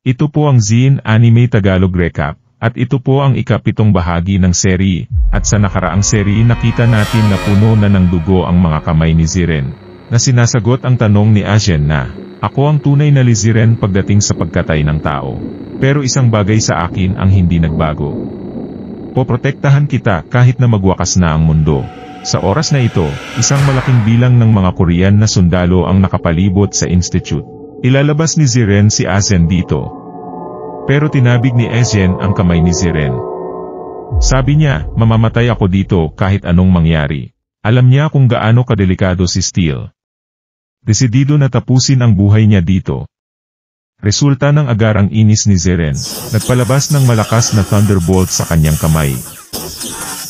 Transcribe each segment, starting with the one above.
Ito po ang Zine Anime Tagalog Recap, at ito po ang ika-7 bahagi ng serye, at sa nakaraang serye nakita natin na puno na ng dugo ang mga kamay ni Ziren, na sinasagot ang tanong ni Asian na, ako ang tunay na Ziren pagdating sa pagkatay ng tao. Pero isang bagay sa akin ang hindi nagbago. Poprotektahan kita kahit na magwakas na ang mundo. Sa oras na ito, isang malaking bilang ng mga Korean na sundalo ang nakapalibot sa institute. Ilalabas ni Ziren si Asian dito. Pero tinabig ni Asian ang kamay ni Ziren. Sabi niya, mamamatay ako dito kahit anong mangyari. Alam niya kung gaano kadelikado si Steel. Desidido na tapusin ang buhay niya dito. Resulta ng agarang inis ni Ziren, nagpalabas ng malakas na thunderbolt sa kanyang kamay.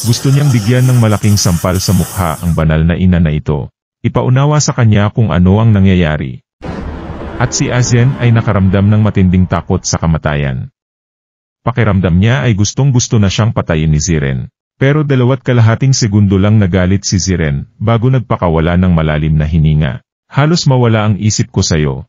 Gusto niyang bigyan ng malaking sampal sa mukha ang banal na ina na ito. Ipaunawa sa kanya kung ano ang nangyayari. At si Asian ay nakaramdam ng matinding takot sa kamatayan. Pakiramdam niya ay gustong-gusto na siyang patayin ni Ziren. Pero 2.5 segundo lang nagalit si Ziren, bago nagpakawala ng malalim na hininga. Halos mawala ang isip ko sa'yo.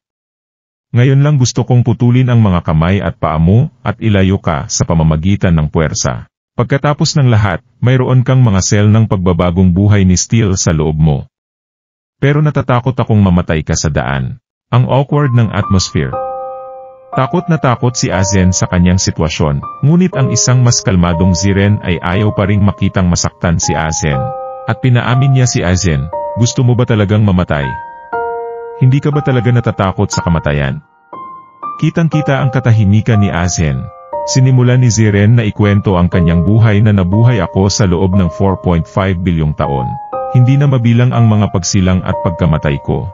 Ngayon lang gusto kong putulin ang mga kamay at paa mo, at ilayo ka sa pamamagitan ng puwersa. Pagkatapos ng lahat, mayroon kang mga sel ng pagbabagong buhay ni Steel sa loob mo. Pero natatakot akong mamatay ka sa daan. Ang awkward ng atmosphere. Takot na takot si Asian sa kanyang sitwasyon, ngunit ang isang mas kalmadong Ziren ay ayaw pa ring makitang masaktan si Asian. At pinaamin niya si Asian, gusto mo ba talagang mamatay? Hindi ka ba talaga natatakot sa kamatayan? Kitang-kita ang katahimikan ni Asian. Sinimula ni Ziren na ikwento ang kanyang buhay na nabuhay ako sa loob ng 4.5 bilyong taon. Hindi na mabilang ang mga pagsilang at pagkamatay ko.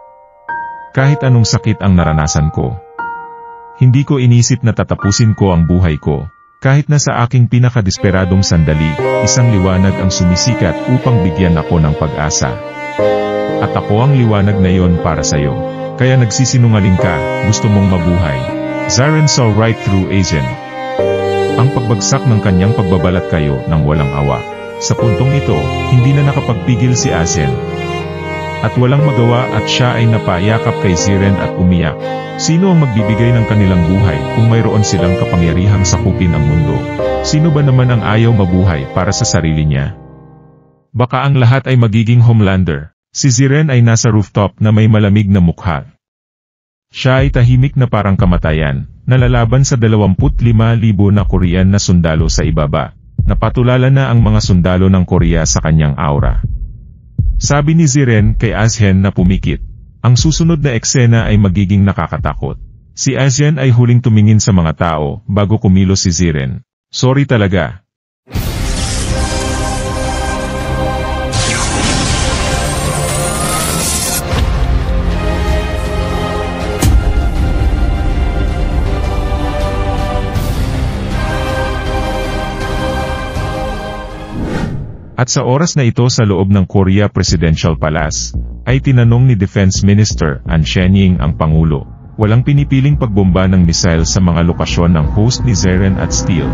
Kahit anong sakit ang naranasan ko. Hindi ko inisip na tatapusin ko ang buhay ko. Kahit na sa aking pinakadesperadong sandali, isang liwanag ang sumisikat upang bigyan ako ng pag-asa. At ako ang liwanag na yon para sa'yo. Kaya nagsisinungaling ka, gusto mong mabuhay. Ziren saw right through Asian. Ang pagbagsak ng kanyang pagbabalat kayo ng walang awa. Sa puntong ito, hindi na nakapagpigil si Asian. At walang magawa at siya ay napayakap kay Ziren at umiyak. Sino ang magbibigay ng kanilang buhay kung mayroon silang kapangyarihang sakupin ang mundo? Sino ba naman ang ayaw mabuhay para sa sarili niya? Baka ang lahat ay magiging Homelander. Si Ziren ay nasa rooftop na may malamig na mukha. Siya ay tahimik na parang kamatayan, nalalaban sa 25,000 na Korean na sundalo sa ibaba. Napatulala na ang mga sundalo ng Korea sa kanyang aura. Sabi ni Ziren kay Asian na pumikit. Ang susunod na eksena ay magiging nakakatakot. Si Asian ay huling tumingin sa mga tao bago kumilos si Ziren. Sorry talaga. At sa oras na ito sa loob ng Korea Presidential Palace, ay tinanong ni Defense Minister An Shenying ang Pangulo, walang pinipiling pagbomba ng missile sa mga lokasyon ng host ni Ziren at Steel.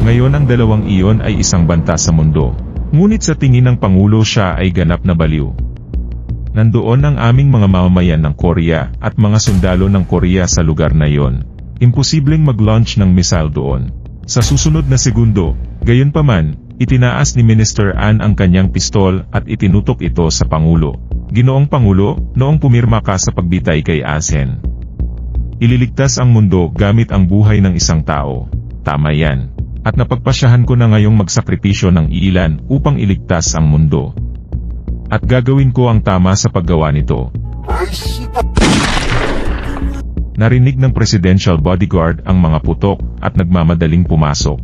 Ngayon ang dalawang iyon ay isang banta sa mundo, ngunit sa tingin ng Pangulo siya ay ganap na baliw. Nandoon ang aming mga mamamayan ng Korea at mga sundalo ng Korea sa lugar na iyon. Imposibleng mag-launch ng missile doon. Sa susunod na segundo, gayunpaman, itinaas ni Minister An ang kanyang pistol at itinutok ito sa Pangulo. Ginoong Pangulo, noong pumirma ka sa pagbitay kay Asian. Ililigtas ang mundo gamit ang buhay ng isang tao. Tama yan. At napagpasyahan ko na ngayong magsakripisyo ng iilan upang iligtas ang mundo. At gagawin ko ang tama sa paggawa nito. Narinig ng presidential bodyguard ang mga putok at nagmamadaling pumasok.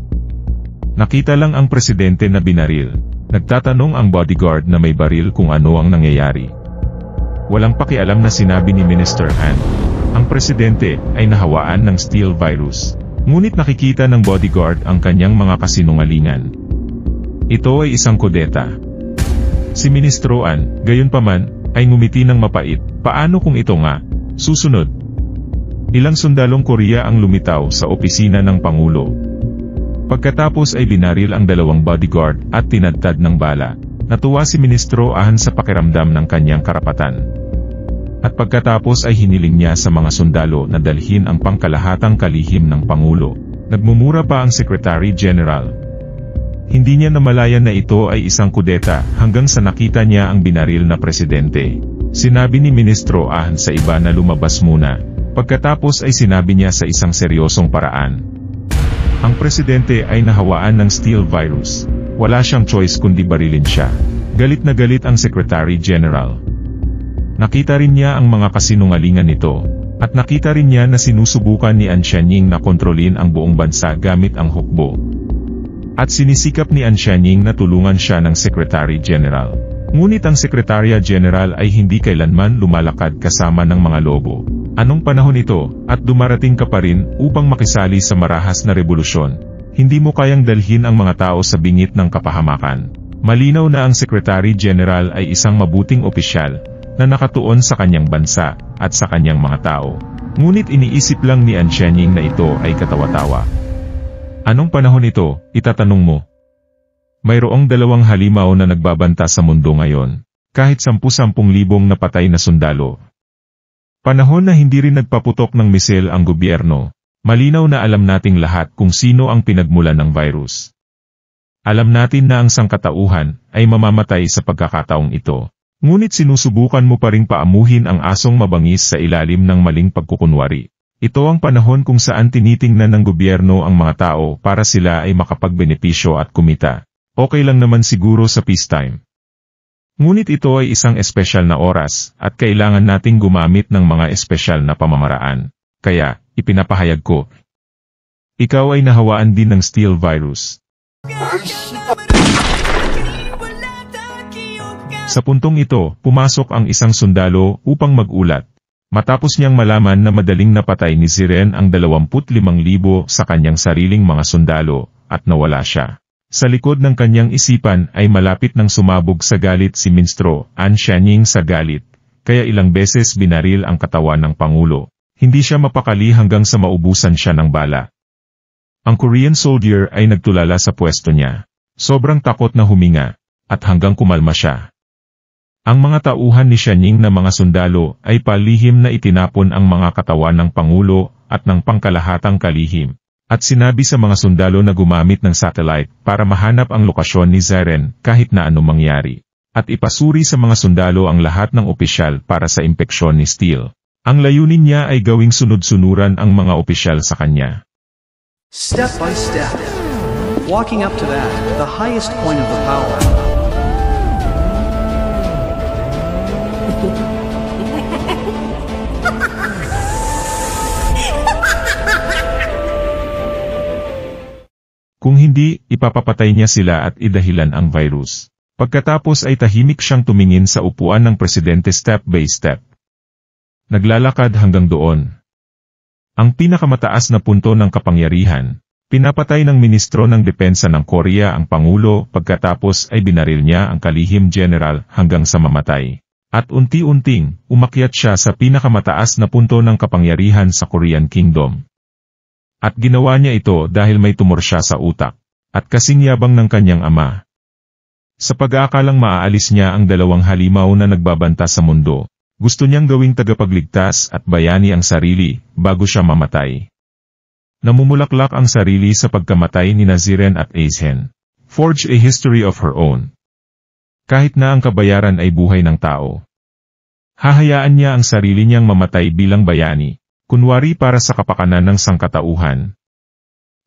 Nakita lang ang presidente na binaril. Nagtatanong ang bodyguard na may baril kung ano ang nangyayari. Walang pakialam na sinabi ni Minister Han. Ang presidente ay nahawaan ng Steel virus. Ngunit nakikita ng bodyguard ang kanyang mga kasinungalingan. Ito ay isang kudeta. Si Ministro An, gayunpaman, ay ngumiti ng mapait. Paano kung ito nga? Susunod. Ilang sundalong Korea ang lumitaw sa opisina ng Pangulo. Pagkatapos ay binaril ang dalawang bodyguard at tinadtad ng bala. Natuwa si Ministro An sa pakiramdam ng kanyang karapatan. At pagkatapos ay hiniling niya sa mga sundalo na dalhin ang pangkalahatang kalihim ng Pangulo. Nagmumura pa ang Secretary General. Hindi niya namalayan na ito ay isang kudeta hanggang sa nakita niya ang binaril na presidente. Sinabi ni Ministro Ahn sa iba na lumabas muna. Pagkatapos ay sinabi niya sa isang seryosong paraan. Ang presidente ay nahawaan ng steel virus. Wala siyang choice kundi barilin siya. Galit na galit ang Secretary General. Nakita rin niya ang mga kasinungalingan nito, at nakita rin niya na sinusubukan ni An Xianying na kontrolin ang buong bansa gamit ang hukbo. At sinisikap ni An Xianying na tulungan siya ng Secretary General. Ngunit ang Secretary General ay hindi kailanman lumalakad kasama ng mga lobo. Anong panahon ito, at dumarating ka pa rin upang makisali sa marahas na revolusyon? Hindi mo kayang dalhin ang mga tao sa bingit ng kapahamakan. Malinaw na ang Secretary General ay isang mabuting opisyal, na nakatuon sa kanyang bansa, at sa kanyang mga tao. Ngunit iniisip lang ni An Xianying na ito ay katawa-tawa. Anong panahon ito, itatanong mo? Mayroong 2 halimaw na nagbabanta sa mundo ngayon, kahit 10,000 napatay na sundalo. Panahon na hindi rin nagpaputok ng misil ang gobyerno, malinaw na alam nating lahat kung sino ang pinagmulan ng virus. Alam natin na ang sangkatauhan ay mamamatay sa pagkakataong ito. Ngunit sinusubukan mo pa ring paamuhin ang asong mabangis sa ilalim ng maling pagkukunwari. Ito ang panahon kung saan tinitingnan ng gobyerno ang mga tao para sila ay makapagbenepisyo at kumita. Okay lang naman siguro sa peacetime. Ngunit ito ay isang espesyal na oras at kailangan nating gumamit ng mga espesyal na pamamaraan. Kaya, ipinapahayag ko. Ikaw ay nahawaan din ng steel virus. Sa puntong ito, pumasok ang isang sundalo upang mag-ulat. Matapos niyang malaman na madaling napatay ni Ziren ang 25,000 sa kanyang sariling mga sundalo, at nawala siya. Sa likod ng kanyang isipan ay malapit nang sumabog sa galit si Ministro An Xianying sa galit, kaya ilang beses binaril ang katawan ng Pangulo. Hindi siya mapakali hanggang sa maubusan siya ng bala. Ang Korean soldier ay nagtulala sa pwesto niya. Sobrang takot na huminga, at hanggang kumalma siya. Ang mga tauhan ni Xianying na mga sundalo ay palihim na itinapon ang mga katawan ng Pangulo at ng pangkalahatang kalihim, at sinabi sa mga sundalo na gumamit ng satellite para mahanap ang lokasyon ni Ziren kahit na anong mangyari, at ipasuri sa mga sundalo ang lahat ng opisyal para sa impeksyon ni Steele. Ang layunin niya ay gawing sunod-sunuran ang mga opisyal sa kanya. Step by step, walking up to that, the highest point of the power. Kung hindi, ipapapatay niya sila at idahilan ang virus. Pagkatapos ay tahimik siyang tumingin sa upuan ng presidente step by step. Naglalakad hanggang doon. Ang pinakamataas na punto ng kapangyarihan, pinapatay ng ministro ng depensa ng Korea ang Pangulo pagkatapos ay binaril niya ang kalihim general hanggang sa mamatay. At unti-unting, umakyat siya sa pinakamataas na punto ng kapangyarihan sa Korean Kingdom. At ginawa niya ito dahil may tumor siya sa utak, at kasing yabang ng kanyang ama. Sa pag-aakalang maaalis niya ang 2 halimaw na nagbabanta sa mundo, gusto niyang gawing tagapagligtas at bayani ang sarili, bago siya mamatay. Namumulaklak ang sarili sa pagkamatay ni Ziren at Asen. Forge a history of her own. Kahit na ang kabayaran ay buhay ng tao. Hahayaan niya ang sarili niyang mamatay bilang bayani, kunwari para sa kapakanan ng sangkatauhan.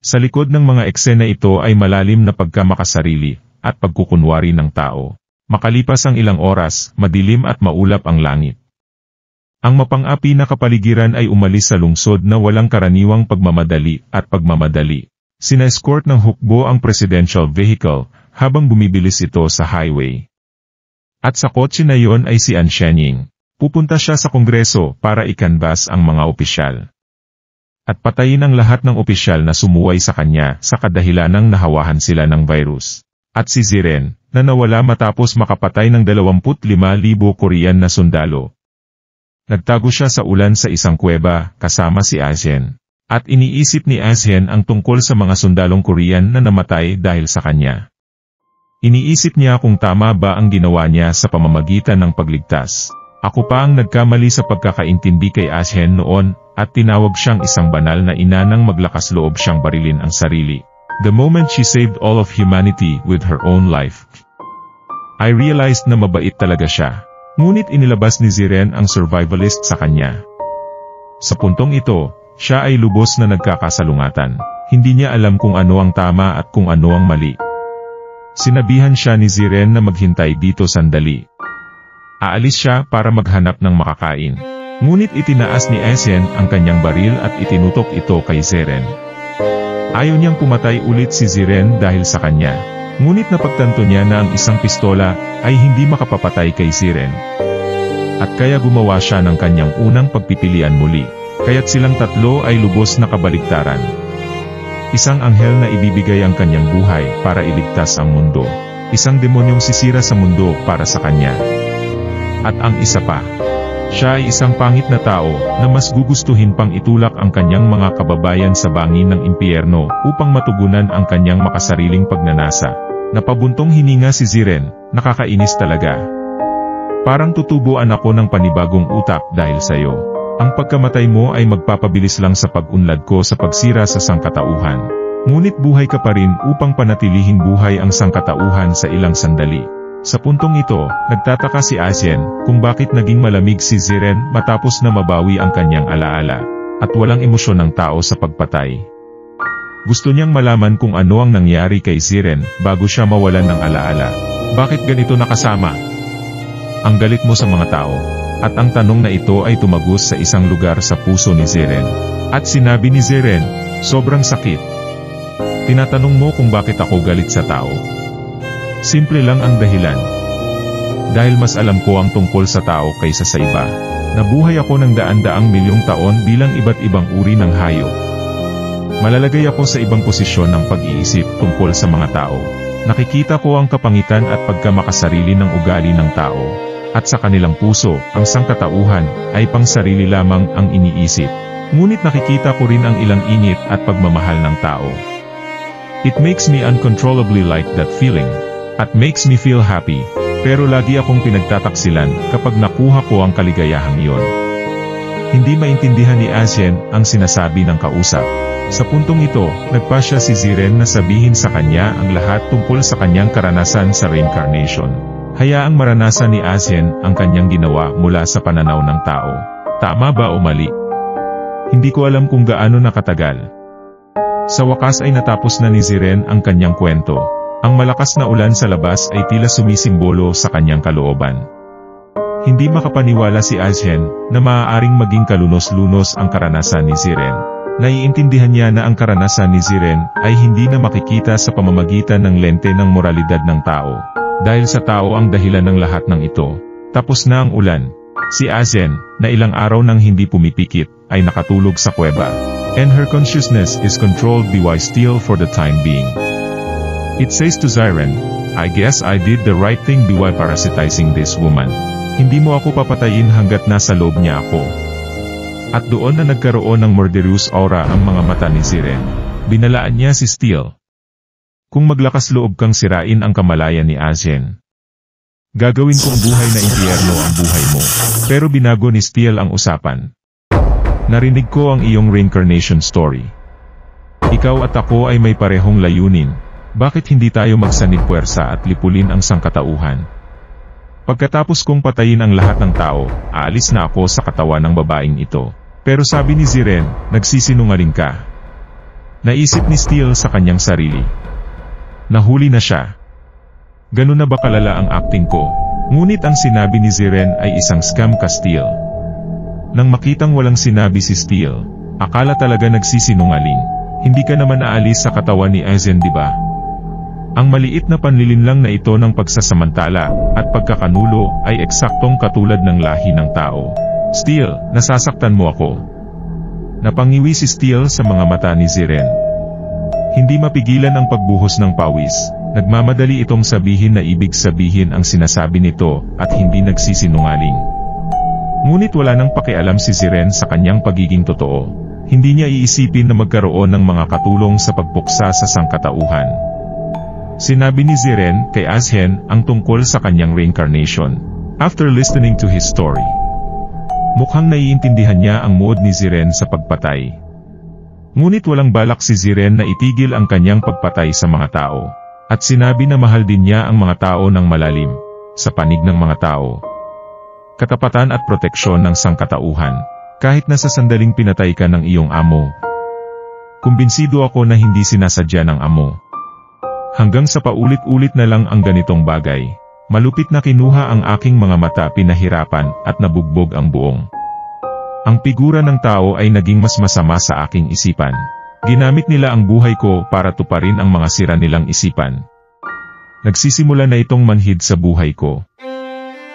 Sa likod ng mga eksena ito ay malalim na pagkamakasarili at pagkukunwari ng tao. Makalipas ang ilang oras, madilim at maulap ang langit. Ang mapang-api na kapaligiran ay umalis sa lungsod na walang karaniwang pagmamadali at pagmamadali. Sina-escort ng hukbo ang presidential vehicle habang bumibilis ito sa highway. At sa kotse na yon ay si An Xianying. Pupunta siya sa kongreso para ikanbas ang mga opisyal. At patayin ang lahat ng opisyal na sumuway sa kanya sa kadahilanang nahawahan sila ng virus. At si Ziren, na nawala matapos makapatay ng 25,000 Korean na sundalo. Nagtago siya sa ulan sa isang kuweba kasama si Asen. At iniisip ni Asen ang tungkol sa mga sundalong Korean na namatay dahil sa kanya. Iniisip niya kung tama ba ang ginawa niya sa pamamagitan ng pagligtas. Ako pa ang nagkamali sa pagkakaintindi kay Ashen noon, at tinawag siyang isang banal na ina nang maglakas loob siyang barilin ang sarili. The moment she saved all of humanity with her own life, I realized na mabait talaga siya. Ngunit inilabas ni Ziren ang survivalist sa kanya. Sa puntong ito, siya ay lubos na nagkakasalungatan. Hindi niya alam kung ano ang tama at kung ano ang mali. Sinabihan siya ni Ziren na maghintay dito sandali. Aalis siya para maghanap ng makakain. Ngunit itinaas ni Ashen ang kanyang baril at itinutok ito kay Ziren. Ayaw niyang pumatay ulit si Ziren dahil sa kanya. Ngunit napagtanto niya na ang isang pistola ay hindi makapapatay kay Ziren. At kaya gumawa siya ng kanyang unang pagpipilian muli. Kaya't silang tatlo ay lubos na kabaligtaran. Isang anghel na ibibigay ang kanyang buhay para iligtas ang mundo. Isang demonyong sisira sa mundo para sa kanya. At ang isa pa, siya ay isang pangit na tao na mas gugustuhin pang itulak ang kanyang mga kababayan sa bangin ng impyerno upang matugunan ang kanyang makasariling pagnanasa. Napabuntong hininga si Ziren, nakakainis talaga. Parang tutubuan ako ng panibagong utak dahil sa'yo. Ang pagkamatay mo ay magpapabilis lang sa pag-unlad ko sa pagsira sa sangkatauhan. Ngunit buhay ka pa rin upang panatilihing buhay ang sangkatauhan sa ilang sandali. Sa puntong ito, nagtataka si Ashen kung bakit naging malamig si Ziren matapos na mabawi ang kanyang alaala, at walang emosyon ng tao sa pagpatay. Gusto niyang malaman kung ano ang nangyari kay Ziren bago siya mawalan ng alaala. Bakit ganito nakasama? Ang galit mo sa mga tao. At ang tanong na ito ay tumagos sa isang lugar sa puso ni Ziren. At sinabi ni Ziren, sobrang sakit. Tinatanong mo kung bakit ako galit sa tao. Simple lang ang dahilan. Dahil mas alam ko ang tungkol sa tao kaysa sa iba. Nabuhay ako ng daan-daang milyong taon bilang iba't ibang uri ng hayop. Malalagay ako sa ibang posisyon ng pag-iisip tungkol sa mga tao. Nakikita ko ang kapangitan at pagkamakasarili ng ugali ng tao. At sa kanilang puso, ang sangkatauhan ay pangsarili lamang ang iniisip. Ngunit nakikita ko rin ang ilang init at pagmamahal ng tao. It makes me uncontrollably like that feeling. At makes me feel happy. Pero lagi akong pinagtataksilan kapag nakuha ko ang kaligayahang iyon. Hindi maintindihan ni Ashen ang sinasabi ng kausap. Sa puntong ito, nagpasya si Ziren na sabihin sa kanya ang lahat tungkol sa kanyang karanasan sa reincarnation. Hayaang maranasan ni Ashen ang kanyang ginawa mula sa pananaw ng tao. Tama ba o mali? Hindi ko alam kung gaano nakatagal. Sa wakas ay natapos na ni Ziren ang kanyang kwento. Ang malakas na ulan sa labas ay tila sumisimbolo sa kanyang kalooban. Hindi makapaniwala si Ashen na maaaring maging kalunos-lunos ang karanasan ni Ziren. Naiintindihan niya na ang karanasan ni Ziren ay hindi na makikita sa pamamagitan ng lente ng moralidad ng tao. Dahil sa tao ang dahilan ng lahat ng ito. Tapos na ang ulan. Si Ashen, na ilang araw nang hindi pumipikit, ay nakatulog sa kuweba. And her consciousness is controlled by Steel for the time being. It says to Ziren, I guess I did the right thing by parasitizing this woman. Hindi mo ako papatayin hanggat nasa loob niya ako. At doon na nagkaroon ng murderous aura ang mga mata ni Ziren. Binalaan niya si Steel. Kung maglakas loob kang sirain ang kamalayan ni Ashen, gagawin kong buhay na impyerno ang buhay mo. Pero binago ni Steel ang usapan. Narinig ko ang iyong reincarnation story. Ikaw at ako ay may parehong layunin. Bakit hindi tayo magsanib puwersa at lipulin ang sangkatauhan? Pagkatapos kong patayin ang lahat ng tao, aalis na ako sa katawan ng babaeng ito. Pero sabi ni Ziren, nagsisinungaling ka. Naisip ni Steel sa kanyang sarili. Nahuli na siya. Ganun na ba kalala ang acting ko? Ngunit ang sinabi ni Ziren ay isang scam ka Steel. Nang makitang walang sinabi si Steel, akala talaga nagsisinungaling. Hindi ka naman aalis sa katawan ni Ashen, di ba? Ang maliit na panlilinlang na ito ng pagsasamantala at pagkakanulo ay eksaktong katulad ng lahi ng tao. Steel, nasasaktan mo ako. Napangiwi si Steel sa mga mata ni Ziren. Hindi mapigilan ang pagbuhos ng pawis. Nagmamadali itong sabihin na ibig sabihin ang sinasabi nito at hindi nagsisinungaling. Ngunit wala nang pakialam si Ziren sa kanyang pagiging totoo. Hindi niya iisipin na magkaroon ng mga katulong sa pagpuksa sa sangkatauhan. Sinabi ni Ziren kay Ashen ang tungkol sa kanyang reincarnation. After listening to his story, mukhang naiintindihan niya ang mood ni Ziren sa pagpatay. Ngunit walang balak si Ziren na itigil ang kanyang pagpatay sa mga tao, at sinabi na mahal din niya ang mga tao ng malalim, sa panig ng mga tao. Katapatan at proteksyon ng sangkatauhan, kahit na sa sandaling pinatay ka ng iyong amo. Kumbinsido ako na hindi sinasadya ng amo. Hanggang sa paulit-ulit na lang ang ganitong bagay, malupit na kinuha ang aking mga mata, pinahirapan at nabugbog ang buong. Ang figura ng tao ay naging mas masama sa aking isipan. Ginamit nila ang buhay ko para tuparin ang mga sira nilang isipan. Nagsisimula na itong manhid sa buhay ko.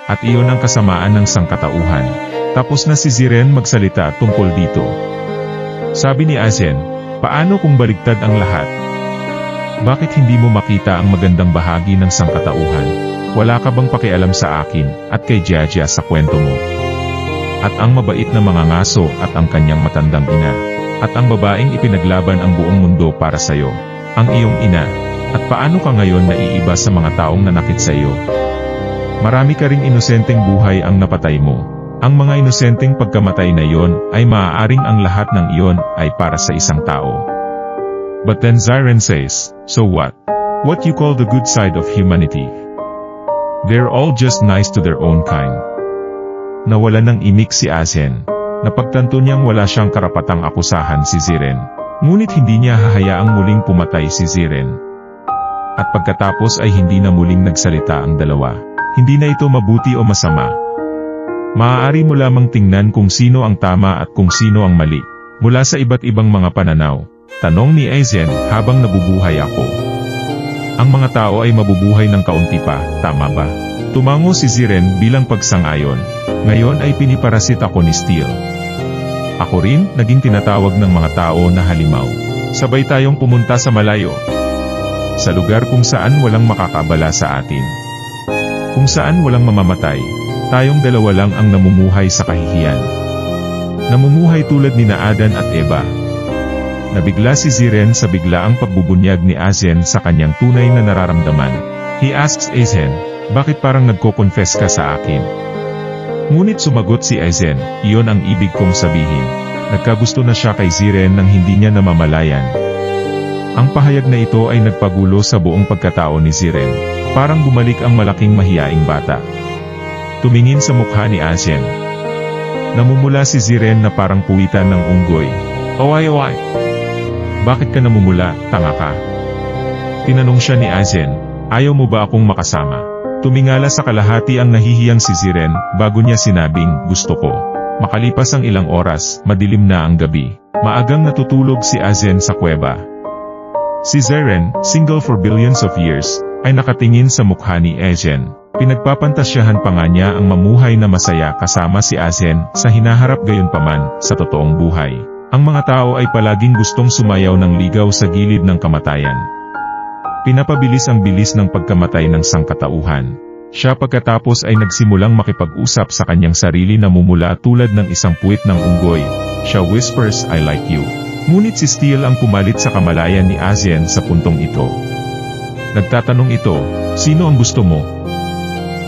At iyon ang kasamaan ng sangkatauhan. Tapos na si Ziren magsalita tungkol dito. Sabi ni Azen, paano kung baligtad ang lahat? Bakit hindi mo makita ang magandang bahagi ng sangkatauhan? Wala ka bang pakialam sa akin at kay Jaja sa kwento mo? At ang mabait na mga ngaso at ang kanyang matandang ina. At ang babaeng ipinaglaban ang buong mundo para sa'yo, ang iyong ina. At paano ka ngayon naiiba sa mga taong nanakit sa iyo? Marami ka ring inosenteng buhay ang napatay mo. Ang mga inosenteng pagkamatay na iyon ay maaaring ang lahat ng iyon ay para sa isang tao. But then Ziren says, so what? What you call the good side of humanity? They're all just nice to their own kind. Nawala ng imik si Azen. Napagtanto niyang wala siyang karapatang akusahan si Ziren. Ngunit hindi niya hahayaang muling pumatay si Ziren. At pagkatapos ay hindi na muling nagsalita ang dalawa. Hindi na ito mabuti o masama. Maaari mo lamang tingnan kung sino ang tama at kung sino ang mali. Mula sa iba't ibang mga pananaw. Tanong ni Azen habang nabubuhay ako. Ang mga tao ay mabubuhay ng kaunti pa, tama ba? Tumango si Ziren bilang pagsang-ayon. Ngayon ay piniparasit ako ni Steel. Ako rin, naging tinatawag ng mga tao na halimaw. Sabay tayong pumunta sa malayo. Sa lugar kung saan walang makakabala sa atin. Kung saan walang mamamatay, tayong dalawa lang ang namumuhay sa kahihiyan. Namumuhay tulad ni Adan at Eva. Nabigla si Ziren sa biglaang pagbubunyag ni Azen sa kanyang tunay na nararamdaman. He asks Azen, bakit parang nagko-confess ka sa akin? Ngunit sumagot si Azen, iyon ang ibig kong sabihin. Nagkagusto na siya kay Ziren nang hindi niya namamalayan. Ang pahayag na ito ay nagpagulo sa buong pagkatao ni Ziren. Parang bumalik ang malaking mahiyaing bata. Tumingin sa mukha ni Azen. Namumula si Ziren na parang puwitan ng unggoy. Oy. Bakit ka namumula, tanga ka? Tinanong siya ni Azen, ayaw mo ba akong makasama? Tumingala sa kalahati ang nahihiyang si Ziren, bago niya sinabing, gusto ko. Makalipas ang ilang oras, madilim na ang gabi. Maagang natutulog si Azen sa kuweba. Si Ziren, single for billions of years, ay nakatingin sa mukha ni Azen. Pinagpapantasyahan pa nga niya ang mamuhay na masaya kasama si Azen sa hinaharap gayunpaman sa totoong buhay. Ang mga tao ay palaging gustong sumayaw ng ligaw sa gilid ng kamatayan. Pinapabilis ang bilis ng pagkamatay ng sangkatauhan. Siya pagkatapos ay nagsimulang makipag-usap sa kanyang sarili na mumula tulad ng isang puwit ng unggoy. Siya whispers, I like you. Ngunit si Steel ang pumalit sa kamalayan ni Azen sa puntong ito. Nagtatanong ito, sino ang gusto mo?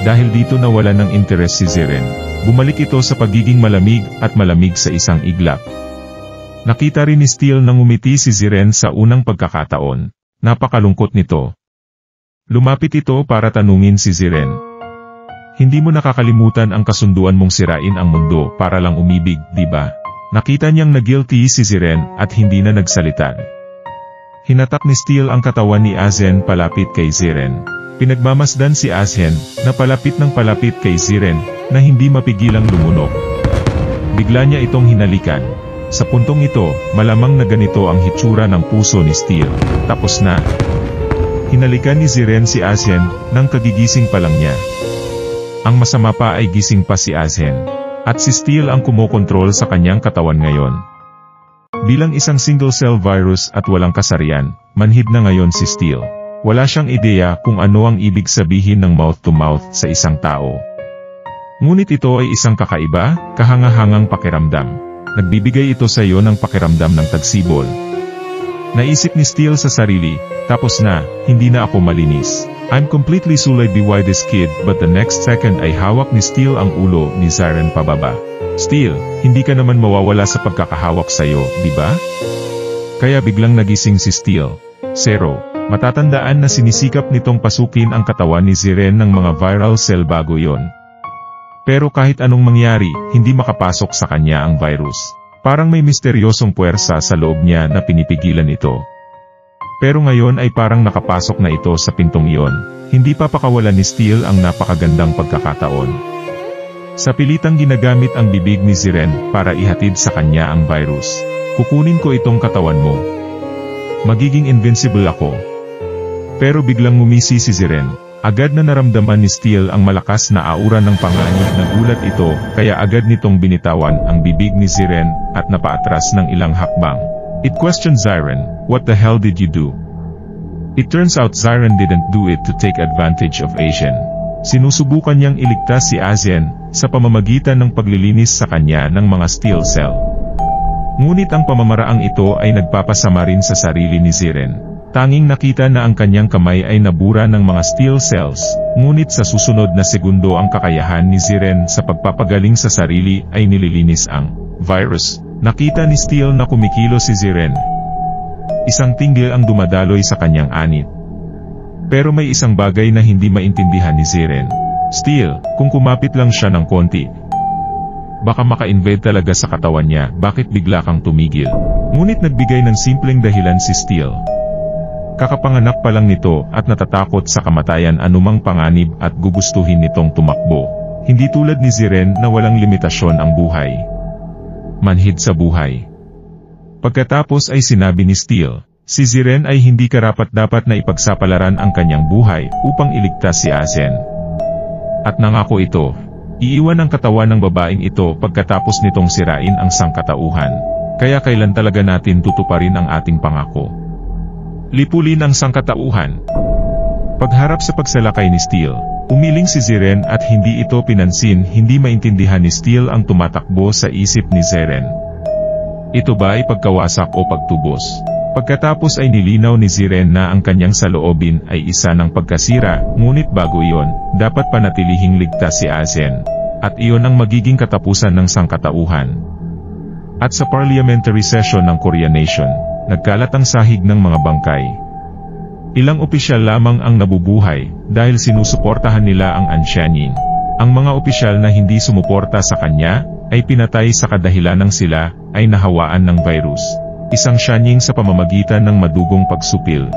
Dahil dito nawala ng interes si Ziren. Bumalik ito sa pagiging malamig at malamig sa isang iglap. Nakita rin ni Steel nang umiti si Ziren sa unang pagkakataon. Napakalungkot nito. Lumapit ito para tanungin si Ziren. Hindi mo nakakalimutan ang kasunduan mong sirain ang mundo para lang umibig, di ba? Nakita niyang na-guilty si Ziren at hindi na nagsalita. Hinatak ni Steel ang katawan ni Azen palapit kay Ziren. Pinagmamasdan si Azen na palapit ng palapit kay Ziren na hindi mapigilang lumunok. Bigla niya itong hinalikan. Sa puntong ito, malamang na ganito ang hitsura ng puso ni Steel. Tapos na. Hinalikan ni Ziren si Azen nang kagigising pa lang niya. Ang masama pa ay gising pa si Azen. At si Steel ang kumokontrol sa kanyang katawan ngayon. Bilang isang single-cell virus at walang kasarian, manhid na ngayon si Steel. Wala siyang ideya kung ano ang ibig sabihin ng mouth-to-mouth sa isang tao. Ngunit ito ay isang kakaiba, kahangahangang pakiramdam. Nagbibigay ito sa iyo ng pakiramdam ng tagsibol. Naisip ni Steel sa sarili, tapos na, hindi na ako malinis. I'm completely sulay by this kid but the next second ay hawak ni Steel ang ulo ni Ziren pababa. Steel, hindi ka naman mawawala sa pagkakahawak sa'yo, di ba? Kaya biglang nagising si Steel. Zero, matatandaan na sinisikap nitong pasukin ang katawan ni Ziren ng mga viral cell bago yon. Pero kahit anong mangyari, hindi makapasok sa kanya ang virus. Parang may misteryosong puwersa sa loob niya na pinipigilan ito. Pero ngayon ay parang nakapasok na ito sa pintong iyon. Hindi pa pakawalan ni Steel ang napakagandang pagkakataon. Sa pilitang ginagamit ang bibig ni Ziren para ihatid sa kanya ang virus. Kukunin ko itong katawan mo. Magiging invincible ako. Pero biglang ngumisi si Ziren. Agad na naramdaman ni Steel ang malakas na aura ng panganib. Nagulat ito, kaya agad nitong binitawan ang bibig ni Ziren at napaatras ng ilang hakbang. It questioned Ziren, "What the hell did you do?" It turns out Ziren didn't do it to take advantage of Asian. Sinusubukan niyang iligtas si Asian sa pamamagitan ng paglilinis sa kanya ng mga steel cell. Ngunit ang pamamaraang ito ay nagpapasama rin sa sarili ni Ziren. Tanging nakita na ang kanyang kamay ay nabura ng mga steel cells, ngunit sa susunod na segundo ang kakayahan ni Ziren sa pagpapagaling sa sarili ay nililinis ang virus. Nakita ni Steel na kumikilo si Ziren. Isang tinggil ang dumadaloy sa kanyang anit. Pero may isang bagay na hindi maintindihan ni Ziren. Steel, kung kumapit lang siya ng konti, baka maka-invade talaga sa katawan niya, bakit bigla kang tumigil? Ngunit nagbigay ng simpleng dahilan si Steel. Kakapanganak pa lang nito at natatakot sa kamatayan anumang panganib at gugustuhin nitong tumakbo. Hindi tulad ni Ziren na walang limitasyon ang buhay. Manhid sa buhay. Pagkatapos ay sinabi ni Steel, si Ziren ay hindi karapat-dapat na ipagsapalaran ang kanyang buhay upang iligtas si Asian. At nangako ito, iiwan ang katawan ng babaeng ito pagkatapos nitong sirain ang sangkatauhan. Kaya kailan talaga natin tutuparin ang ating pangako? Lipulin ang sangkatauhan. Pagharap sa pagsalakay ni Steel, umiling si Ziren at hindi ito pinansin. Hindi maintindihan ni Steel ang tumatakbo sa isip ni Ziren. Ito ba ay pagkawasak o pagtubos? Pagkatapos ay nilinaw ni Ziren na ang kanyang saloobin ay isa ng pagkasira, ngunit bago iyon, dapat panatilihing ligtas si Asian. At iyon ang magiging katapusan ng sangkatauhan. At sa parliamentary session ng Korea Nation, nagkalat ang sahig ng mga bangkay. Ilang opisyal lamang ang nabubuhay dahil sinusuportahan nila ang Ansyanin. Ang mga opisyal na hindi sumuporta sa kanya ay pinatay sa kadahilanang sila ay nahawaan ng virus. Isang Shaning sa pamamagitan ng madugong pagsupil.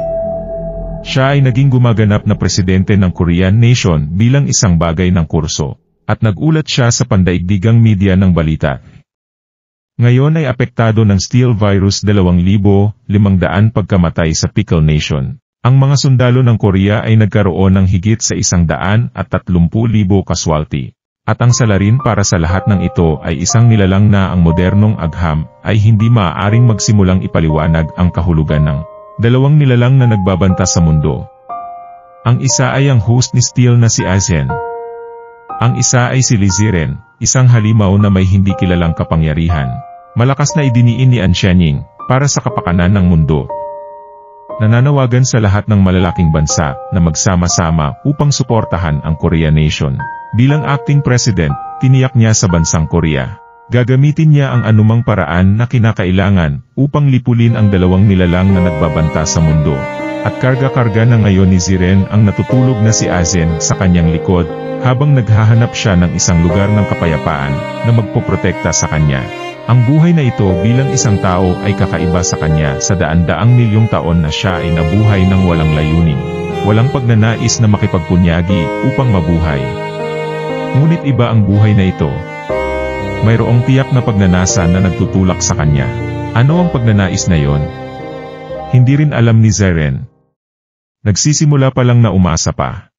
Siya ay naging gumaganap na presidente ng Korean Nation bilang isang bagay ng kurso. At nagulat siya sa pandaigdigang media ng balita. Ngayon ay apektado ng steel virus 2,500 pagkamatay sa Pickle Nation. Ang mga sundalo ng Korea ay nagkaroon ng higit sa 130,000 casualty. At ang salarin para sa lahat ng ito ay isang nilalang na ang modernong agham ay hindi maaaring magsimulang ipaliwanag ang kahulugan ng dalawang nilalang na nagbabanta sa mundo. Ang isa ay ang host ni Steel na si Asian. Ang isa ay si Ziren, isang halimaw na may hindi kilalang kapangyarihan. Malakas na idiniin ni Ansyaning para sa kapakanan ng mundo. Nananawagan sa lahat ng malalaking bansa na magsama-sama upang suportahan ang Korea Nation. Bilang acting president, tiniyak niya sa bansang Korea. Gagamitin niya ang anumang paraan na kinakailangan upang lipulin ang dalawang nilalang na nagbabanta sa mundo. At karga-karga na ngayon ni Ziren ang natutulog na si Asian sa kanyang likod, habang naghahanap siya ng isang lugar ng kapayapaan na magpoprotekta sa kanya. Ang buhay na ito bilang isang tao ay kakaiba sa kanya sa daan-daang milyong taon na siya ay nabuhay ng walang layunin. Walang pagnanais na makipagpunyagi upang mabuhay. Ngunit iba ang buhay na ito. Mayroong tiyak na pagnanasa na nagtutulak sa kanya. Ano ang pagnanais na yon? Hindi rin alam ni Ziren. Nagsisimula pa lang na umasa pa.